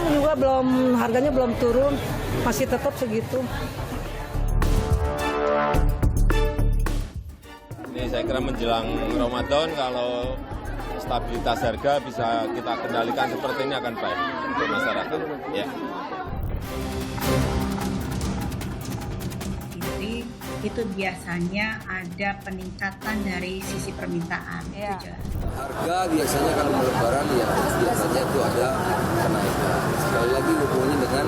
sekarang juga harganya belum turun, masih tetap segitu. Ini saya kira menjelang Ramadan kalau stabilitas harga bisa kita kendalikan seperti ini akan baik untuk masyarakat. Ya. Itu biasanya ada peningkatan dari sisi permintaan. Ya. Itu harga biasanya kalau mau lebaran ya biasanya itu ada kenaikan. Sekali lagi hubungannya dengan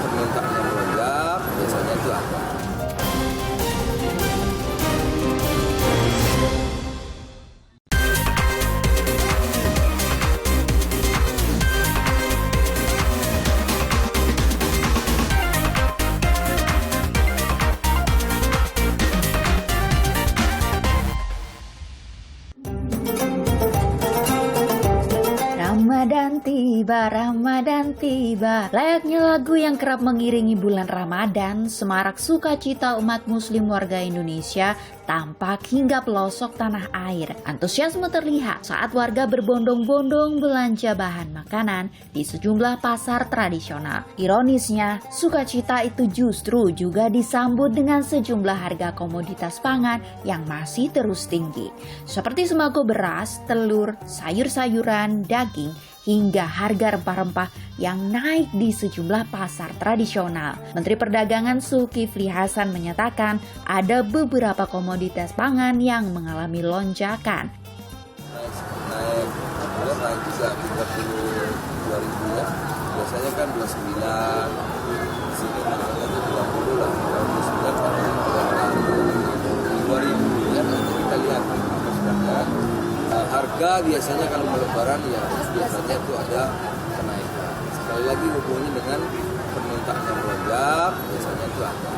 permintaan yang melonjak, biasanya itu ada. Ramadan tiba. Layaknya lagu yang kerap mengiringi bulan Ramadan, semarak sukacita umat muslim warga Indonesia tampak hingga pelosok tanah air. Antusiasme terlihat saat warga berbondong-bondong belanja bahan makanan di sejumlah pasar tradisional. Ironisnya, sukacita itu justru juga disambut dengan sejumlah harga komoditas pangan yang masih terus tinggi, seperti sembako beras, telur, sayur-sayuran, daging, hingga harga rempah-rempah yang naik di sejumlah pasar tradisional. Menteri Perdagangan Zulkifli Hasan menyatakan ada beberapa komoditas pangan yang mengalami lonjakan. Naik bisa 32.000 ya. Biasanya kan 29, sini harganya 20 lah. Kalau 29 kan 2.000 ya. Kita lihat sedangkan harga biasanya kalau mau lebaran ya biasanya itu ada kenaikan. Sekali lagi hubungannya dengan permintaan yang melonjak, biasanya itu ada.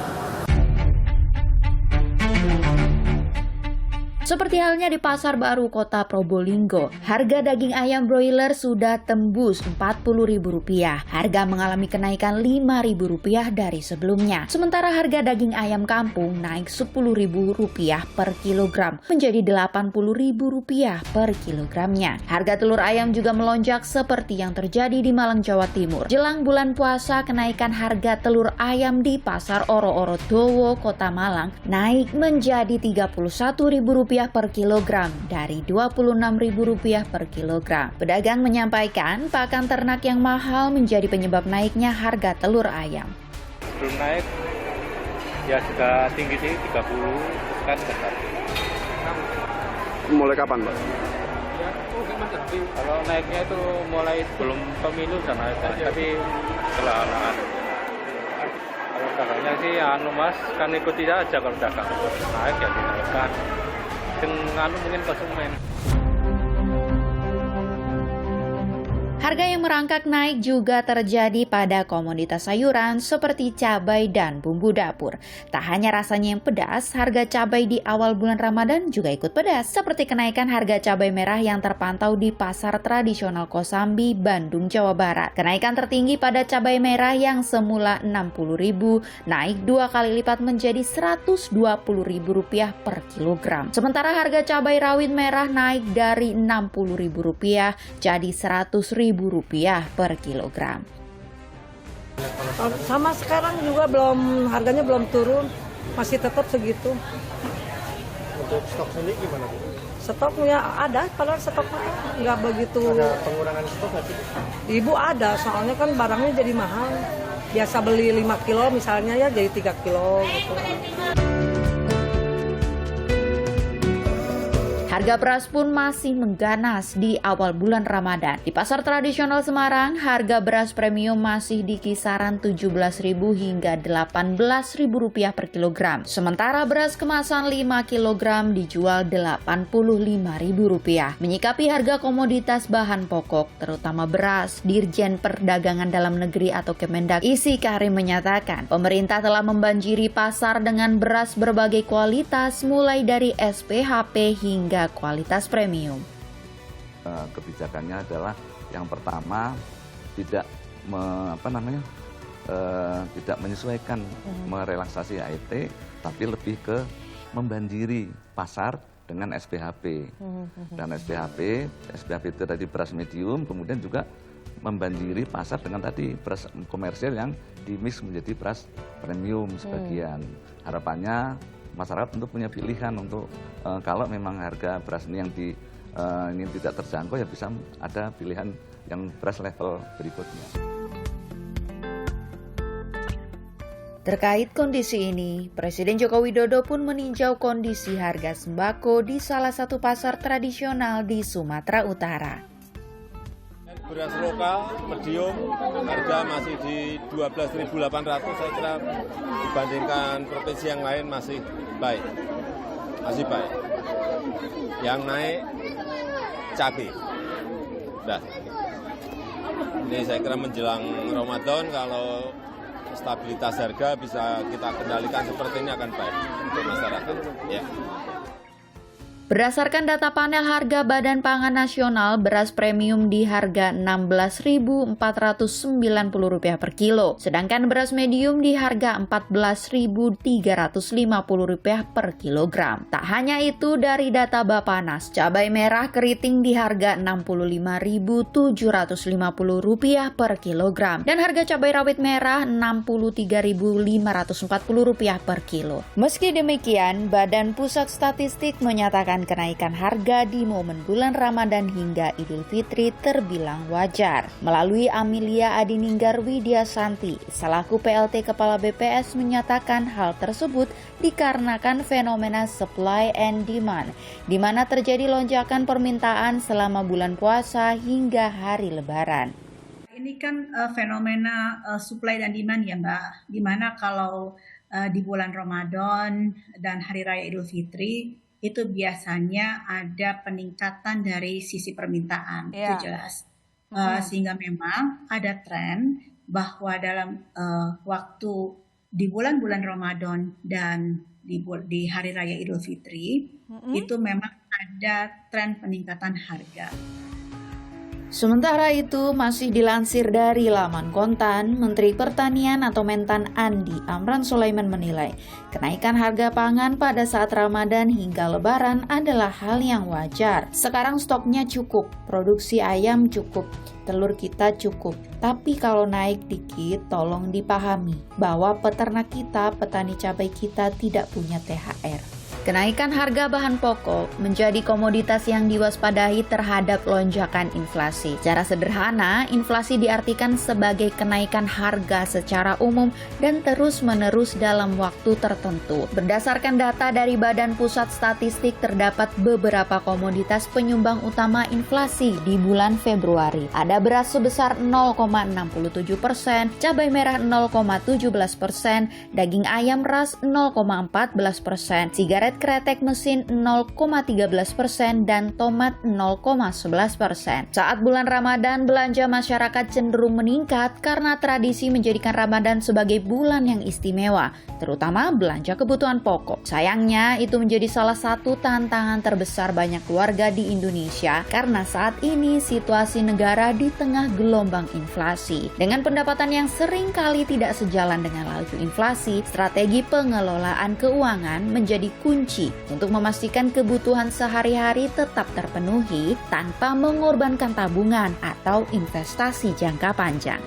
Seperti halnya di Pasar Baru Kota Probolinggo, harga daging ayam broiler sudah tembus Rp40.000. Harga mengalami kenaikan Rp5.000 dari sebelumnya. Sementara harga daging ayam kampung naik Rp10.000 per kilogram menjadi Rp80.000 per kilogramnya. Harga telur ayam juga melonjak seperti yang terjadi di Malang, Jawa Timur. Jelang bulan puasa, kenaikan harga telur ayam di Pasar Oro-Oro Dowo, Kota Malang naik menjadi Rp31.000 per kilogram dari Rp26.000 per kilogram. Pedagang menyampaikan pakan ternak yang mahal menjadi penyebab naiknya harga telur ayam. Belum naik, ya sudah tinggi 30 kan besar. Mulai kapan, Pak? Kalau naiknya itu mulai sebelum pemilu sudah naik, tapi setelah kalau dagangnya sih mas kan ikuti aja kalau dagang naik ya dinaikkan. Dengan mungkin konsumen. Harga yang merangkak naik juga terjadi pada komoditas sayuran seperti cabai dan bumbu dapur. Tak hanya rasanya yang pedas, harga cabai di awal bulan Ramadan juga ikut pedas, seperti kenaikan harga cabai merah yang terpantau di Pasar Tradisional Kosambi, Bandung, Jawa Barat. Kenaikan tertinggi pada cabai merah yang semula Rp60.000 naik 2 kali lipat menjadi Rp120.000 per kilogram. Sementara harga cabai rawit merah naik dari Rp60.000 jadi Rp100.000 per kilogram. Sama sekarang juga harganya belum turun, masih tetap segitu. Untuk stok sendiri gimana, Bu? Stoknya ada, padahal stoknya nggak begitu. Ada pengurangan stok nggak sih? Ibu ada, soalnya kan barangnya jadi mahal. Biasa beli 5 kilo misalnya ya jadi 3 kilo gitu. Harga beras pun masih mengganas di awal bulan Ramadan. Di Pasar Tradisional Semarang, harga beras premium masih di kisaran Rp17.000 hingga Rp18.000 per kilogram. Sementara beras kemasan 5 kg dijual Rp85.000. Menyikapi harga komoditas bahan pokok, terutama beras, Dirjen Perdagangan Dalam Negeri atau Kemendak Isi Karim menyatakan, pemerintah telah membanjiri pasar dengan beras berbagai kualitas mulai dari SPHP hingga kualitas premium. Kebijakannya adalah yang pertama tidak tidak menyesuaikan merelaksasi HET, tapi lebih ke membanjiri pasar dengan SPHP. Dan SPHP itu tadi beras medium, kemudian juga membanjiri pasar dengan tadi beras komersial yang dimix menjadi beras premium sebagian. Harapannya masyarakat untuk punya pilihan untuk kalau memang harga beras ini yang ini tidak terjangkau, ya bisa ada pilihan yang beras level berikutnya. Terkait kondisi ini, Presiden Joko Widodo pun meninjau kondisi harga sembako di salah satu pasar tradisional di Sumatera Utara. Beras lokal medium harga masih di 12.800, saya kira dibandingkan provinsi yang lain masih baik. Yang naik cabai. Nah, ini saya kira menjelang Ramadan kalau stabilitas harga bisa kita kendalikan seperti ini akan baik untuk masyarakat. Ya. Berdasarkan data panel harga Badan Pangan Nasional, beras premium di harga Rp16.490 per kilo, sedangkan beras medium di harga Rp14.350 per kilogram. Tak hanya itu, dari data Bapanas, cabai merah keriting di harga Rp65.750 per kilogram, dan harga cabai rawit merah Rp63.540 per kilo. Meski demikian, Badan Pusat Statistik menyatakan kenaikan harga di momen bulan Ramadan hingga Idul Fitri terbilang wajar. Melalui Amelia Adininggar Widyasanti, selaku PLT Kepala BPS, menyatakan hal tersebut dikarenakan fenomena supply and demand, di mana terjadi lonjakan permintaan selama bulan puasa hingga hari Lebaran. Ini kan fenomena supply dan demand ya Mbak, di mana kalau di bulan Ramadan dan Hari Raya Idul Fitri itu biasanya ada peningkatan dari sisi permintaan, itu jelas. Sehingga memang ada tren bahwa dalam waktu di bulan-bulan Ramadan dan di Hari Raya Idul Fitri, itu memang ada tren peningkatan harga. Sementara itu, masih dilansir dari laman Kontan, Menteri Pertanian atau Mentan Andi Amran Sulaiman menilai, kenaikan harga pangan pada saat Ramadan hingga Lebaran adalah hal yang wajar. Sekarang stoknya cukup, produksi ayam cukup, telur kita cukup. Tapi kalau naik dikit, tolong dipahami bahwa peternak kita, petani cabai kita tidak punya THR. Kenaikan harga bahan pokok menjadi komoditas yang diwaspadai terhadap lonjakan inflasi. Secara sederhana, inflasi diartikan sebagai kenaikan harga secara umum dan terus-menerus dalam waktu tertentu. Berdasarkan data dari Badan Pusat Statistik, terdapat beberapa komoditas penyumbang utama inflasi di bulan Februari. Ada beras sebesar 0,67%, cabai merah 0,17%, daging ayam ras 0,14%, sigaret kretek mesin 0,13% dan tomat 0,11%. Saat bulan Ramadan, belanja masyarakat cenderung meningkat karena tradisi menjadikan Ramadan sebagai bulan yang istimewa, terutama belanja kebutuhan pokok. Sayangnya, itu menjadi salah satu tantangan terbesar banyak keluarga di Indonesia karena saat ini situasi negara di tengah gelombang inflasi. Dengan pendapatan yang sering kali tidak sejalan dengan laju inflasi, strategi pengelolaan keuangan menjadi kunci untuk memastikan kebutuhan sehari-hari tetap terpenuhi tanpa mengorbankan tabungan atau investasi jangka panjang.